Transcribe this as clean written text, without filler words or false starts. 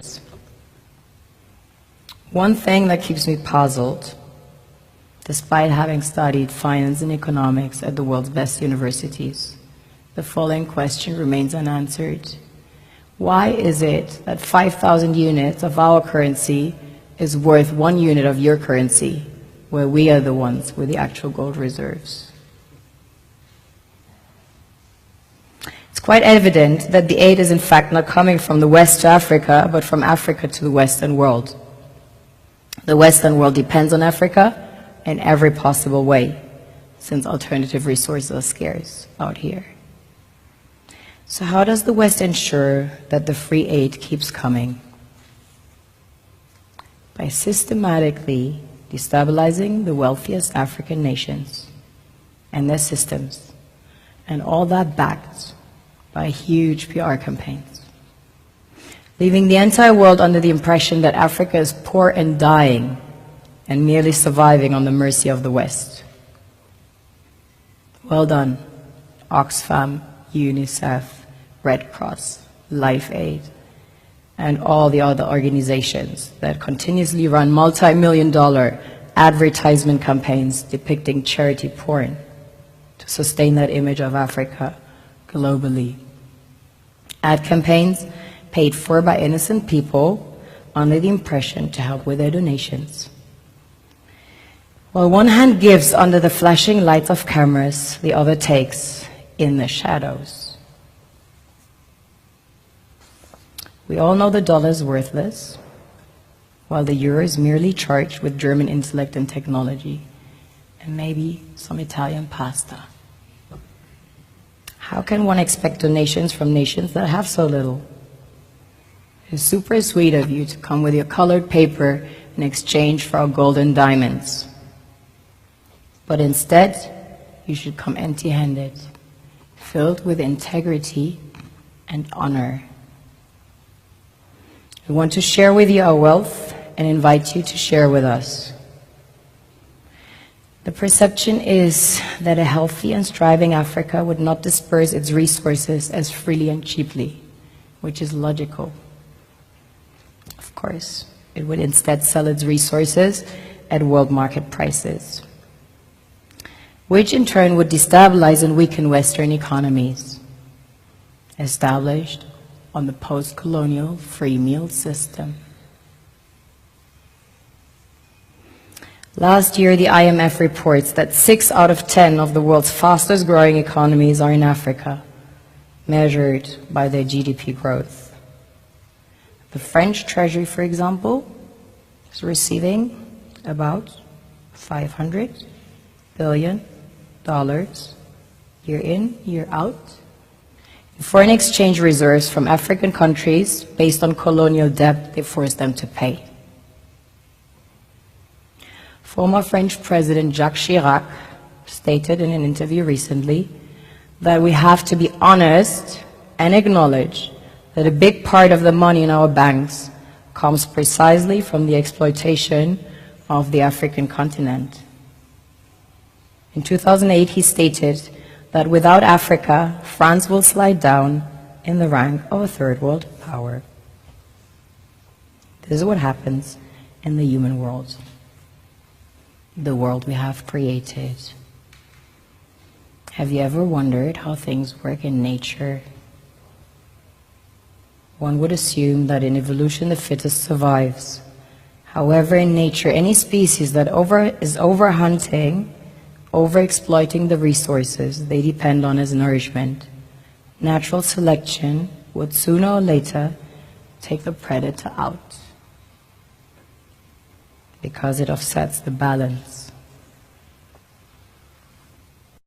words. One thing that keeps me puzzled, despite having studied finance and economics at the world's best universities, the following question remains unanswered. Why is it that 5,000 units of our currency is worth 1 unit of your currency, where we are the ones with the actual gold reserves? It's quite evident that the aid is in fact not coming from the West to Africa, but from Africa to the Western world. The Western world depends on Africa in every possible way, since alternative resources are scarce out here. So how does the West ensure that the free aid keeps coming? By systematically destabilizing the wealthiest African nations and their systems, and all that backed by huge PR campaigns, leaving the entire world under the impression that Africa is poor and dying and merely surviving on the mercy of the West. Well done, Oxfam, UNICEF, Red Cross, Life Aid, and all the other organizations that continuously run multi-million-dollar advertisement campaigns depicting charity porn to sustain that image of Africa globally. Ad campaigns paid for by innocent people under the impression to help with their donations. While one hand gives under the flashing lights of cameras, the other takes in the shadows. We all know the dollar is worthless, while the euro is merely charged with German intellect and technology, and maybe some Italian pasta. How can one expect donations from nations that have so little? It's super sweet of you to come with your colored paper in exchange for our gold and diamonds. But instead, you should come empty-handed, filled with integrity and honor. We want to share with you our wealth and invite you to share with us. The perception is that a healthy and striving Africa would not disperse its resources as freely and cheaply, which is logical. Of course, it would instead sell its resources at world market prices, which in turn would destabilize and weaken Western economies, established on the post-colonial free meal system. Last year, the IMF reports that 6 out of 10 of the world's fastest growing economies are in Africa, measured by their GDP growth. The French Treasury, for example, is receiving about $500 billion year in, year out, in foreign exchange reserves from African countries based on colonial debt they forced them to pay. Former French President Jacques Chirac stated in an interview recently that we have to be honest and acknowledge that a big part of the money in our banks comes precisely from the exploitation of the African continent. In 2008, he stated that without Africa, France will slide down in the rank of a third world power. This is what happens in the human world, the world we have created. Have you ever wondered how things work in nature? One would assume that in evolution the fittest survives. However, in nature, any species that is overhunting, overexploiting the resources they depend on as nourishment, natural selection would sooner or later take the predator out, because it offsets the balance.